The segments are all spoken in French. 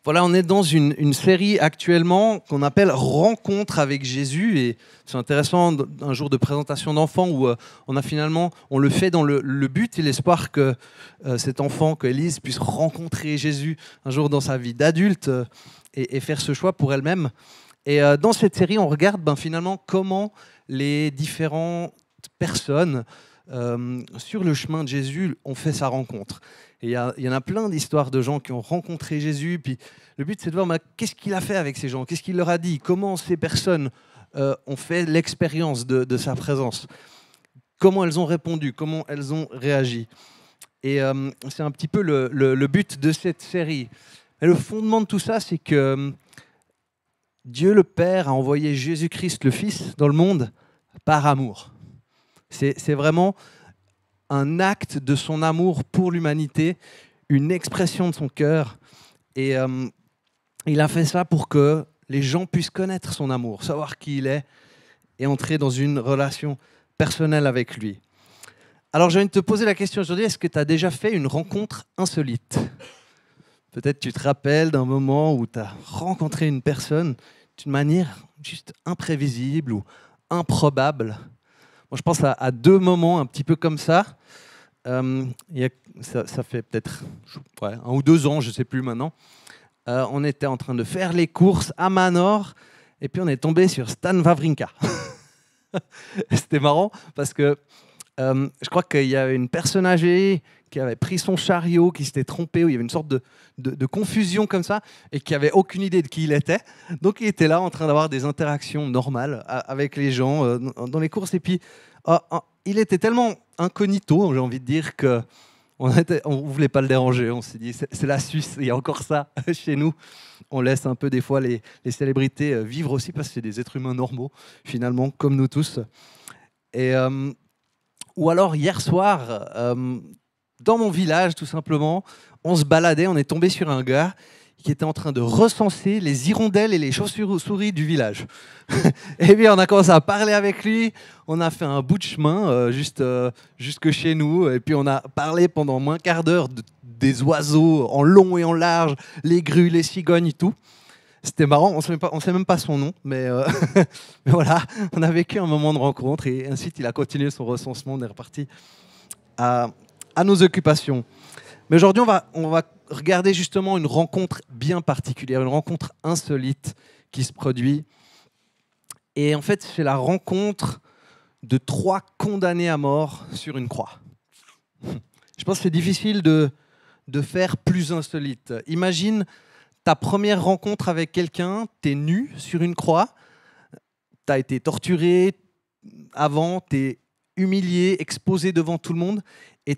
Voilà, on est dans une série actuellement qu'on appelle Rencontre avec Jésus. Et c'est intéressant, un jour de présentation d'enfant où on le fait dans le but et l'espoir que cet enfant, que Élise puisse rencontrer Jésus un jour dans sa vie d'adulte et faire ce choix pour elle-même. Et dans cette série, on regarde finalement comment les différentes personnes sur le chemin de Jésus ont fait sa rencontre. Et il y en a plein d'histoires de gens qui ont rencontré Jésus. Puis le but, c'est de voir qu'est-ce qu'il a fait avec ces gens, qu'est-ce qu'il leur a dit, comment ces personnes ont fait l'expérience de sa présence, comment elles ont répondu, comment elles ont réagi. Et c'est un petit peu le but de cette série. Et le fondement de tout ça, c'est que Dieu le Père a envoyé Jésus-Christ le Fils dans le monde par amour. C'est vraiment un acte de son amour pour l'humanité, une expression de son cœur. Et il a fait ça pour que les gens puissent connaître son amour, savoir qui il est et entrer dans une relation personnelle avec lui. Alors j'ai envie de te poser la question aujourd'hui, est-ce que tu as déjà fait une rencontre insolite ? Peut-être tu te rappelles d'un moment où tu as rencontré une personne d'une manière juste imprévisible ou improbable. Moi, je pense à deux moments un petit peu comme ça. Ça fait peut-être 1 ou 2 ans, je ne sais plus maintenant. On était en train de faire les courses à Manor et puis on est tombé sur Stan Wawrinka. C'était marrant parce que je crois qu'il y avait une personne âgée qui avait pris son chariot, qui s'était trompé, où il y avait une sorte de confusion comme ça, et qui n'avait aucune idée de qui il était. Donc il était là en train d'avoir des interactions normales avec les gens dans les courses. Et puis il était tellement incognito, j'ai envie de dire, qu'on ne voulait pas le déranger. On s'est dit, c'est la Suisse, il y a encore ça chez nous. On laisse un peu des fois les célébrités vivre aussi, parce que c'est des êtres humains normaux, finalement, comme nous tous. Ou alors hier soir, dans mon village, tout simplement, on se baladait, on est tombé sur un gars qui était en train de recenser les hirondelles et les chauves-souris du village. Et puis on a commencé à parler avec lui, on a fait un bout de chemin jusque chez nous, et puis on a parlé pendant moins quart d'heure des oiseaux en long et en large, les grues, les cigognes et tout. C'était marrant, on ne sait même pas son nom, mais voilà, on a vécu un moment de rencontre et ensuite il a continué son recensement, on est reparti à nos occupations. Mais aujourd'hui, on va regarder justement une rencontre bien particulière, une rencontre insolite qui se produit. Et en fait, c'est la rencontre de 3 condamnés à mort sur une croix. Je pense que c'est difficile de faire plus insolite. Imagine ta première rencontre avec quelqu'un, tu es nu sur une croix, tu as été torturé avant, tu es humilié, exposé devant tout le monde, et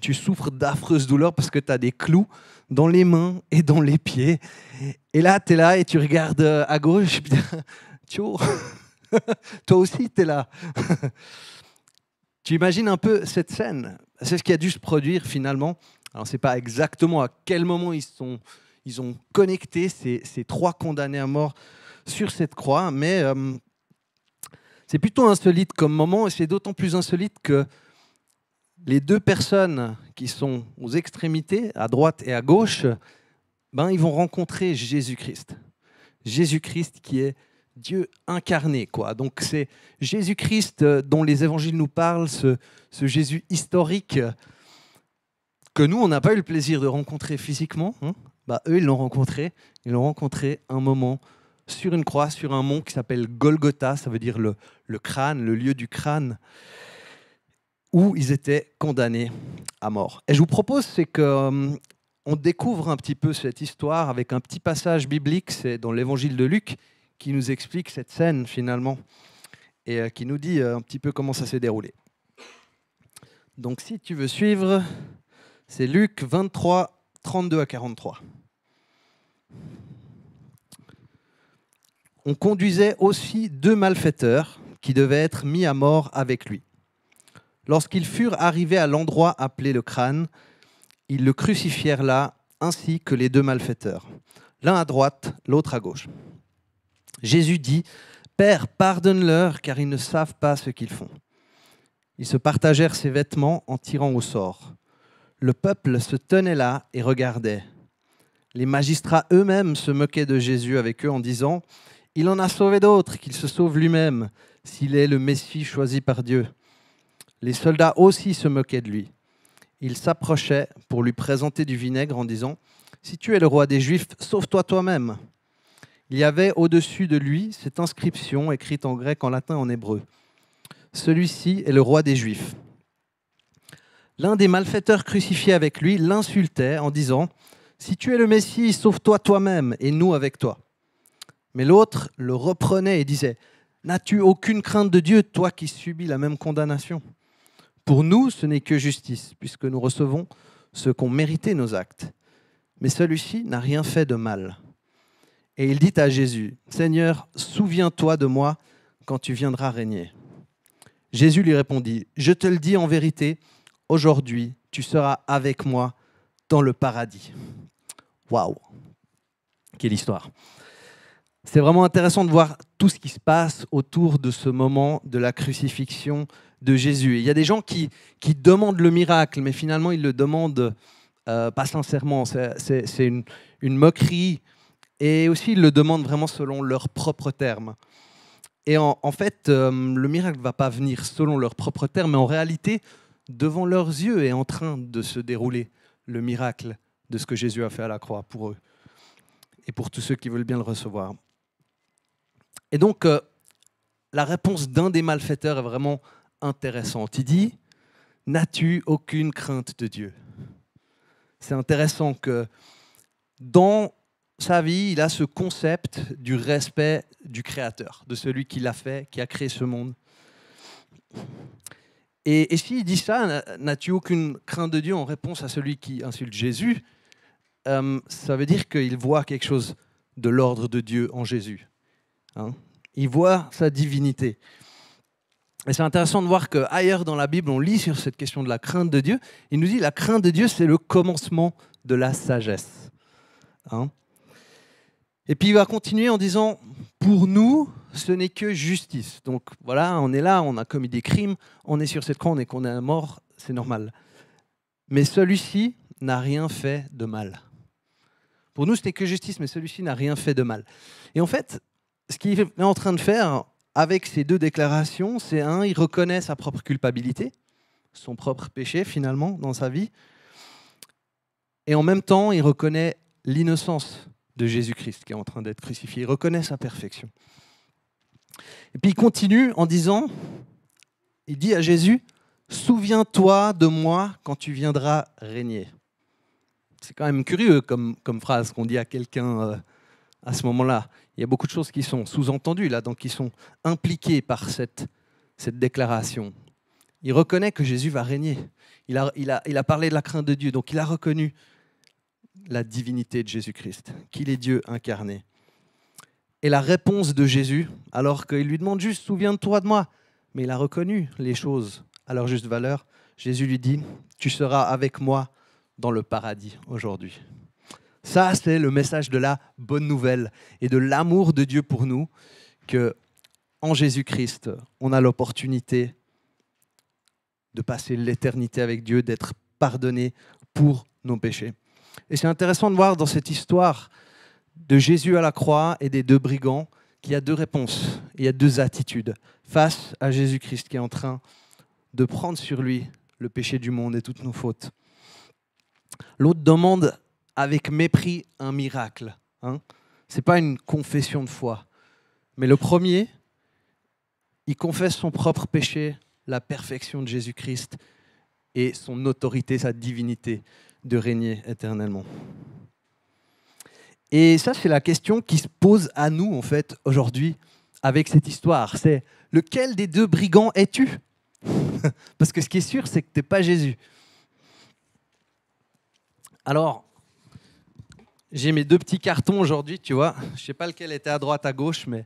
tu souffres d'affreuses douleurs parce que tu as des clous dans les mains et dans les pieds. Et là, tu es là et tu regardes à gauche, tcho, toi aussi, tu es là. Tu imagines un peu cette scène. C'est ce qui a dû se produire finalement. Alors, ce n'est pas exactement à quel moment ils ont connecté ces 3 condamnés à mort sur cette croix, mais c'est plutôt insolite comme moment, et c'est d'autant plus insolite que les 2 personnes qui sont aux extrémités, à droite et à gauche, ils vont rencontrer Jésus-Christ. Jésus-Christ qui est Dieu incarné, quoi. Donc c'est Jésus-Christ dont les évangiles nous parlent, ce Jésus historique que nous, on n'a pas eu le plaisir de rencontrer physiquement. Eux, ils l'ont rencontré un moment sur une croix, sur un mont qui s'appelle Golgotha, ça veut dire le crâne, le lieu du crâne, où ils étaient condamnés à mort. Et je vous propose, c'est qu'on découvre un petit peu cette histoire avec un petit passage biblique, c'est dans l'évangile de Luc, qui nous explique cette scène finalement, et qui nous dit un petit peu comment ça s'est déroulé. Donc si tu veux suivre, c'est Luc 23, 32 à 43. On conduisait aussi 2 malfaiteurs qui devaient être mis à mort avec lui. Lorsqu'ils furent arrivés à l'endroit appelé le crâne, ils le crucifièrent là, ainsi que les 2 malfaiteurs, l'un à droite, l'autre à gauche. Jésus dit : « Père, pardonne-leur, car ils ne savent pas ce qu'ils font. » Ils se partagèrent ses vêtements en tirant au sort. Le peuple se tenait là et regardait. Les magistrats eux-mêmes se moquaient de Jésus avec eux en disant « Il en a sauvé d'autres, qu'il se sauve lui-même, s'il est le Messie choisi par Dieu. » Les soldats aussi se moquaient de lui. Ils s'approchaient pour lui présenter du vinaigre en disant « Si tu es le roi des Juifs, sauve-toi toi-même. » Il y avait au-dessus de lui cette inscription écrite en grec, en latin, en hébreu. « Celui-ci est le roi des Juifs. » L'un des malfaiteurs crucifiés avec lui l'insultait en disant « Si tu es le Messie, sauve-toi toi-même et nous avec toi. » Mais l'autre le reprenait et disait « N'as-tu aucune crainte de Dieu, toi qui subis la même condamnation ? Pour nous, ce n'est que justice, puisque nous recevons ce qu'ont mérité nos actes. Mais celui-ci n'a rien fait de mal. » Et il dit à Jésus « Seigneur, souviens-toi de moi quand tu viendras régner. » Jésus lui répondit « Je te le dis en vérité, aujourd'hui, tu seras avec moi dans le paradis. » Waouh! Quelle histoire! C'est vraiment intéressant de voir tout ce qui se passe autour de ce moment de la crucifixion de Jésus. Et il y a des gens qui demandent le miracle, mais finalement, ils le demandent pas sincèrement. C'est une moquerie. Et aussi, ils le demandent vraiment selon leurs propres termes. Et en fait, le miracle ne va pas venir selon leurs propres termes, mais en réalité, devant leurs yeux est en train de se dérouler le miracle de ce que Jésus a fait à la croix pour eux et pour tous ceux qui veulent bien le recevoir. Et donc, la réponse d'un des malfaiteurs est vraiment intéressante. Il dit « N'as-tu aucune crainte de Dieu ?» C'est intéressant que dans sa vie, il a ce concept du respect du Créateur, de celui qui l'a fait, qui a créé ce monde. Et s'il dit ça, « N'as-tu aucune crainte de Dieu ?» en réponse à celui qui insulte Jésus, ça veut dire qu'il voit quelque chose de l'ordre de Dieu en Jésus. Hein? Il voit sa divinité. Et c'est intéressant de voir qu'ailleurs dans la Bible, on lit sur cette question de la crainte de Dieu. Il nous dit la crainte de Dieu, c'est le commencement de la sagesse. Hein? Et puis il va continuer en disant « Pour nous, ce n'est que justice. » Donc voilà, on est là, on a commis des crimes, on est sur cette croix, on est condamné à mort, c'est normal. Mais celui-ci n'a rien fait de mal. Pour nous, ce n'est que justice, mais celui-ci n'a rien fait de mal. Et en fait, ce qu'il est en train de faire avec ces deux déclarations, c'est il reconnaît sa propre culpabilité, son propre péché finalement dans sa vie, et en même temps, il reconnaît l'innocence de Jésus-Christ qui est en train d'être crucifié. Il reconnaît sa perfection. Et puis il continue en disant, il dit à Jésus, « Souviens-toi de moi quand tu viendras régner. » C'est quand même curieux comme phrase qu'on dit à quelqu'un à ce moment-là. Il y a beaucoup de choses qui sont sous-entendues là, donc qui sont impliquées par cette déclaration. Il reconnaît que Jésus va régner. Il a parlé de la crainte de Dieu, donc il a reconnu la divinité de Jésus-Christ, qu'il est Dieu incarné. Et la réponse de Jésus, alors qu'il lui demande juste « Souviens-toi de moi », mais il a reconnu les choses à leur juste valeur, Jésus lui dit « Tu seras avec moi dans le paradis aujourd'hui. » Ça, c'est le message de la bonne nouvelle et de l'amour de Dieu pour nous, que en Jésus-Christ, on a l'opportunité de passer l'éternité avec Dieu, d'être pardonné pour nos péchés. Et c'est intéressant de voir dans cette histoire de Jésus à la croix et des deux brigands qu'il y a deux réponses, il y a deux attitudes face à Jésus-Christ qui est en train de prendre sur lui le péché du monde et toutes nos fautes. L'autre demande avec mépris un miracle. Ce n'est pas une confession de foi. Mais le premier, il confesse son propre péché, la perfection de Jésus-Christ et son autorité, sa divinité de régner éternellement. Et ça, c'est la question qui se pose à nous, en fait, aujourd'hui, avec cette histoire. C'est lequel des deux brigands es-tu ? Parce que ce qui est sûr, c'est que tu n'es pas Jésus. Alors, j'ai mes deux petits cartons aujourd'hui, tu vois. Je ne sais pas lequel était à droite, à gauche, mais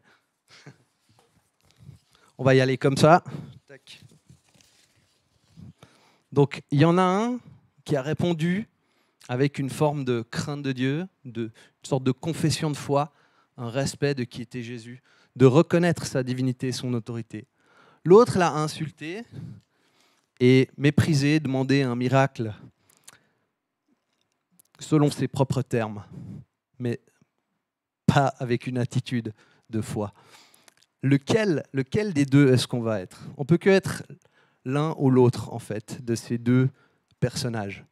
on va y aller comme ça. Tac. Donc, il y en a un qui a répondu avec une forme de crainte de Dieu, une sorte de confession de foi, un respect de qui était Jésus, de reconnaître sa divinité et son autorité. L'autre l'a insulté et méprisé, demandé un miracle. selon ses propres termes, mais pas avec une attitude de foi. Lequel des deux est-ce qu'on va être? On peut que être l'un ou l'autre, en fait, de ces deux personnages.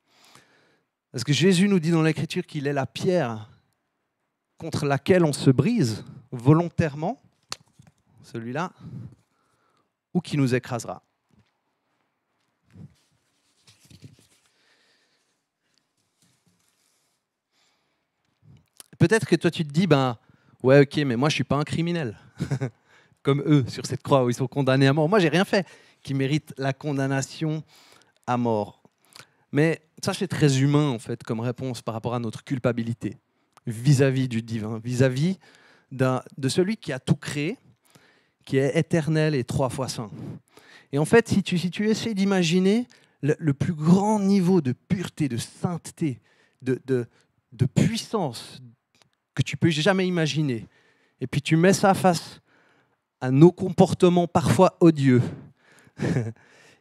Parce que Jésus nous dit dans l'Écriture qu'il est la pierre contre laquelle on se brise volontairement, celui-là, ou qui nous écrasera. Peut-être que toi tu te dis, ouais ok, mais moi je ne suis pas un criminel, comme eux sur cette croix où ils sont condamnés à mort. Moi j'ai rien fait qui mérite la condamnation à mort. Mais ça c'est très humain en fait comme réponse par rapport à notre culpabilité vis-à-vis du divin, vis-à-vis de celui qui a tout créé, qui est éternel et 3 fois saint. Et en fait, si tu essaies d'imaginer le plus grand niveau de pureté, de sainteté, de puissance que tu peux jamais imaginer, et puis tu mets ça face à nos comportements parfois odieux,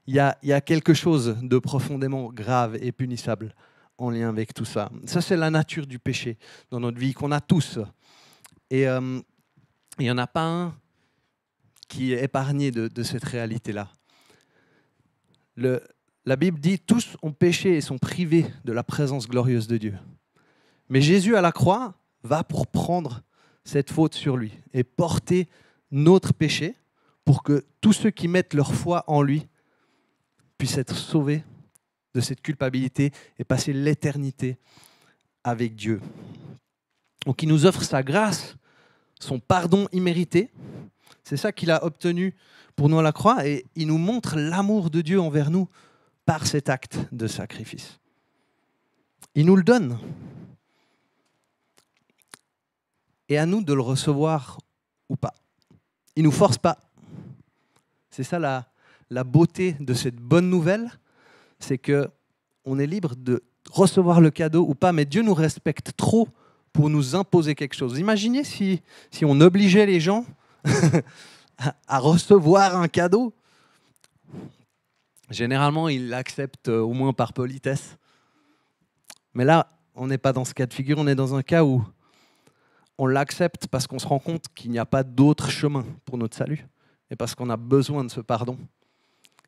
il y a quelque chose de profondément grave et punissable en lien avec tout ça. Ça, c'est la nature du péché dans notre vie qu'on a tous. Et il n'y en a pas un qui est épargné de cette réalité-là. La Bible dit « Tous ont péché et sont privés de la présence glorieuse de Dieu ». Mais Jésus à la croix va pour prendre cette faute sur lui et porter notre péché pour que tous ceux qui mettent leur foi en lui puissent être sauvés de cette culpabilité et passer l'éternité avec Dieu. Donc il nous offre sa grâce, son pardon immérité. C'est ça qu'il a obtenu pour nous à la croix et il nous montre l'amour de Dieu envers nous par cet acte de sacrifice. Il nous le donne. Et à nous de le recevoir ou pas. Il ne nous force pas. C'est ça la beauté de cette bonne nouvelle, c'est qu'on est libre de recevoir le cadeau ou pas, mais Dieu nous respecte trop pour nous imposer quelque chose. Imaginez si on obligeait les gens à recevoir un cadeau. Généralement, ils l'acceptent au moins par politesse. Mais là, on n'est pas dans ce cas de figure, on est dans un cas où on l'accepte parce qu'on se rend compte qu'il n'y a pas d'autre chemin pour notre salut et parce qu'on a besoin de ce pardon.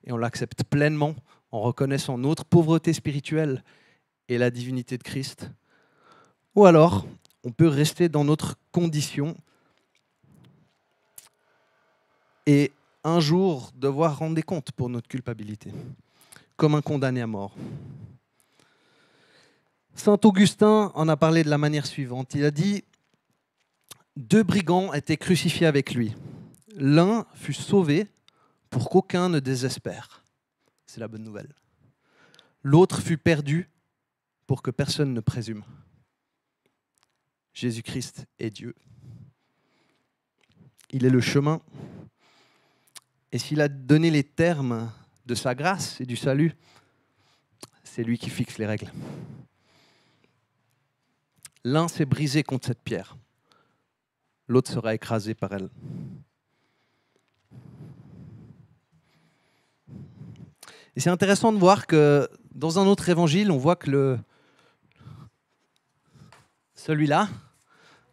Et on l'accepte pleinement en reconnaissant notre pauvreté spirituelle et la divinité de Christ. Ou alors, on peut rester dans notre condition et un jour devoir rendre des comptes pour notre culpabilité, comme un condamné à mort. Saint Augustin en a parlé de la manière suivante. Il a dit « 2 brigands étaient crucifiés avec lui. L'un fut sauvé pour qu'aucun ne désespère. » C'est la bonne nouvelle. L'autre fut perdu pour que personne ne présume. Jésus-Christ est Dieu. Il est le chemin. Et s'il a donné les termes de sa grâce et du salut, c'est lui qui fixe les règles. L'un s'est brisé contre cette pierre. L'autre sera écrasé par elle. Et c'est intéressant de voir que dans un autre évangile, on voit que celui-là,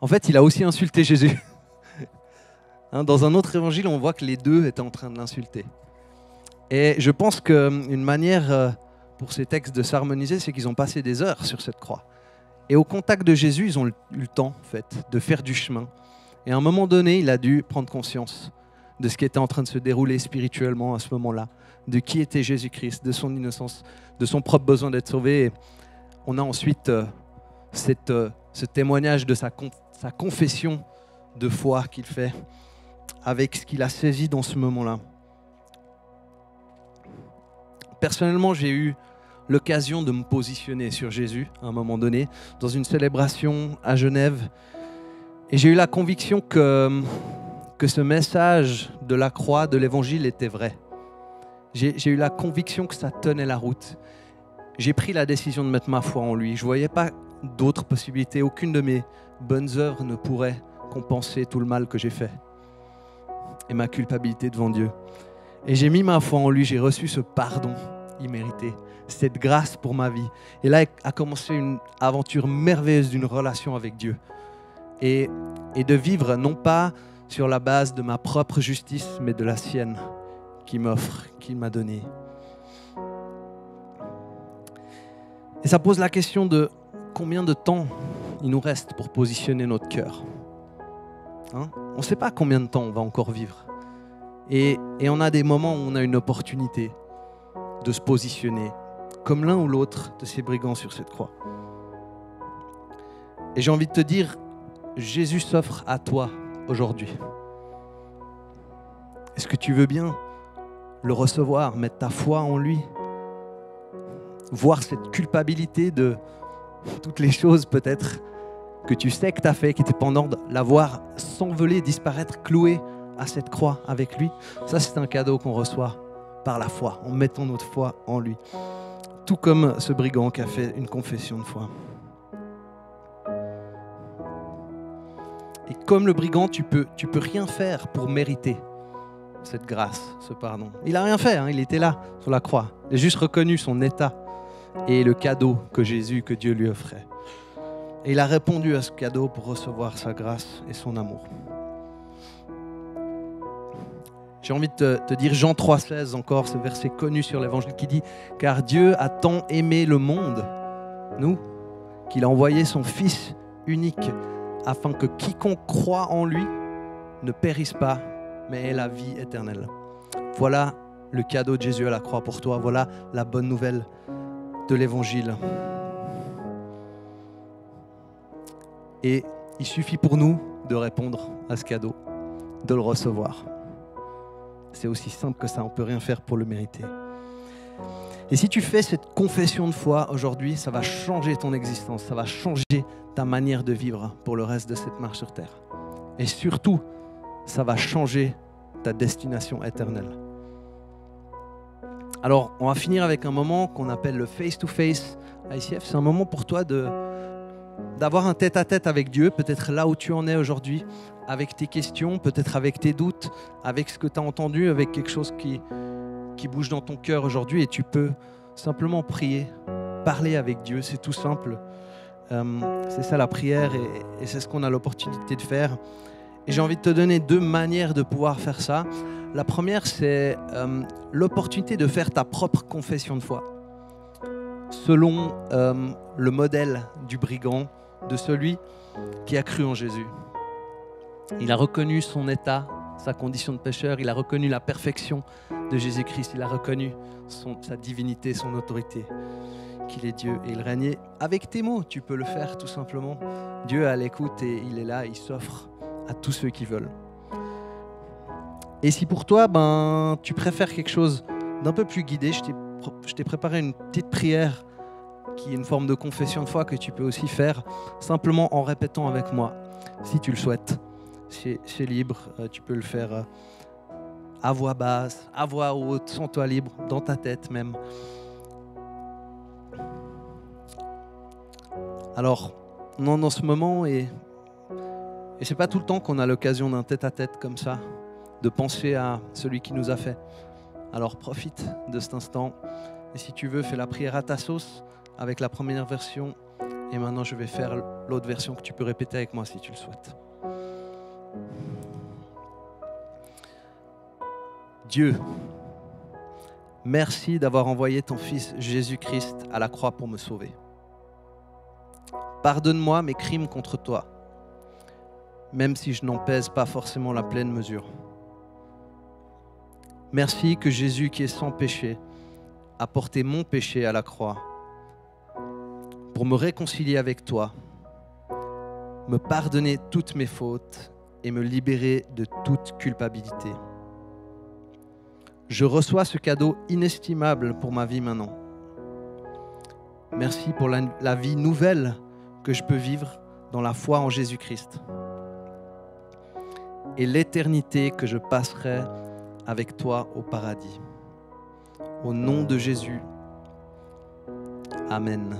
en fait, il a aussi insulté Jésus. Dans un autre évangile, on voit que les deux étaient en train de l'insulter. Et je pense qu'une manière pour ces textes de s'harmoniser, c'est qu'ils ont passé des heures sur cette croix. Et au contact de Jésus, ils ont eu le temps, en fait, de faire du chemin. Et à un moment donné, il a dû prendre conscience de ce qui était en train de se dérouler spirituellement à ce moment-là, de qui était Jésus-Christ, de son innocence, de son propre besoin d'être sauvé. Et on a ensuite ce témoignage de sa confession de foi qu'il fait avec ce qu'il a saisi dans ce moment-là. Personnellement, j'ai eu l'occasion de me positionner sur Jésus à un moment donné, dans une célébration à Genève. Et j'ai eu la conviction que ce message de la croix, de l'évangile était vrai. J'ai eu la conviction que ça tenait la route. J'ai pris la décision de mettre ma foi en lui. Je ne voyais pas d'autres possibilités. Aucune de mes bonnes œuvres ne pourrait compenser tout le mal que j'ai fait et ma culpabilité devant Dieu. Et j'ai mis ma foi en lui, j'ai reçu ce pardon imméritée, cette grâce pour ma vie. Et là a commencé une aventure merveilleuse d'une relation avec Dieu. Et de vivre non pas sur la base de ma propre justice, mais de la sienne qu'il m'offre, qu'il m'a donnée. Et ça pose la question de combien de temps il nous reste pour positionner notre cœur. Hein? On ne sait pas combien de temps on va encore vivre. Et on a des moments où on a une opportunité de se positionner comme l'un ou l'autre de ces brigands sur cette croix. Et j'ai envie de te dire, Jésus s'offre à toi aujourd'hui. Est-ce que tu veux bien le recevoir, mettre ta foi en lui, voir cette culpabilité de toutes les choses peut-être que tu sais que tu as fait, qui étaient pendantes, la voir s'envoler, disparaître, clouée à cette croix avec lui. Ça, c'est un cadeau qu'on reçoit par la foi, en mettant notre foi en lui. Tout comme ce brigand qui a fait une confession de foi. Et comme le brigand, tu peux rien faire pour mériter cette grâce, ce pardon. Il n'a rien fait, hein, il était là, sur la croix. Il a juste reconnu son état et le cadeau que Dieu lui offrait. Et il a répondu à ce cadeau pour recevoir sa grâce et son amour. J'ai envie de te dire Jean 3,16 encore, ce verset connu sur l'évangile qui dit « Car Dieu a tant aimé le monde, nous, qu'il a envoyé son Fils unique, afin que quiconque croit en lui ne périsse pas, mais ait la vie éternelle. » Voilà le cadeau de Jésus à la croix pour toi. Voilà la bonne nouvelle de l'évangile. Et il suffit pour nous de répondre à ce cadeau, de le recevoir. C'est aussi simple que ça, on ne peut rien faire pour le mériter. Et si tu fais cette confession de foi aujourd'hui, ça va changer ton existence, ça va changer ta manière de vivre pour le reste de cette marche sur terre. Et surtout, ça va changer ta destination éternelle. Alors, on va finir avec un moment qu'on appelle le face-to-face à ICF. C'est un moment pour toi d'avoir un tête-à-tête avec Dieu, peut-être là où tu en es aujourd'hui, avec tes questions, peut-être avec tes doutes, avec ce que tu as entendu, avec quelque chose qui bouge dans ton cœur aujourd'hui, et tu peux simplement prier, parler avec Dieu, c'est tout simple. C'est ça la prière, et c'est ce qu'on a l'opportunité de faire. Et j'ai envie de te donner 2 manières de pouvoir faire ça. La première, c'est l'opportunité de faire ta propre confession de foi, selon le modèle du brigand, de celui qui a cru en Jésus. Il a reconnu son état, sa condition de pécheur, il a reconnu la perfection de Jésus-Christ, il a reconnu sa divinité, son autorité, qu'il est Dieu et il régnait. Avec tes mots, tu peux le faire tout simplement. Dieu est à l'écoute et il est là, il s'offre à tous ceux qui veulent. Et si pour toi, tu préfères quelque chose d'un peu plus guidé, je t'ai préparé une petite prière qui est une forme de confession de foi que tu peux aussi faire simplement en répétant avec moi, si tu le souhaites. C'est libre, tu peux le faire à voix basse, à voix haute, sens-toi libre, dans ta tête même. Alors, on est dans ce moment et c'est pas tout le temps qu'on a l'occasion d'un tête-à-tête comme ça, de penser à celui qui nous a fait. Alors profite de cet instant et si tu veux, fais la prière à ta sauce avec la première version et maintenant je vais faire l'autre version que tu peux répéter avec moi si tu le souhaites. Dieu, merci d'avoir envoyé ton Fils Jésus-Christ à la croix pour me sauver. Pardonne-moi mes crimes contre toi, même si je n'en pèse pas forcément la pleine mesure. Merci que Jésus, qui est sans péché, a porté mon péché à la croix pour me réconcilier avec toi, me pardonner toutes mes fautes et me libérer de toute culpabilité. Je reçois ce cadeau inestimable pour ma vie maintenant. Merci pour la vie nouvelle que je peux vivre dans la foi en Jésus-Christ et l'éternité que je passerai avec toi au paradis. Au nom de Jésus. Amen.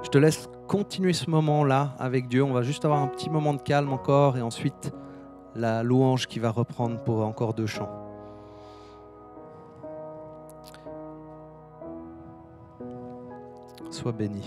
Je te laisse continuer ce moment-là avec Dieu. On va juste avoir un petit moment de calme encore et ensuite la louange qui va reprendre pour encore 2 chants. Sois béni.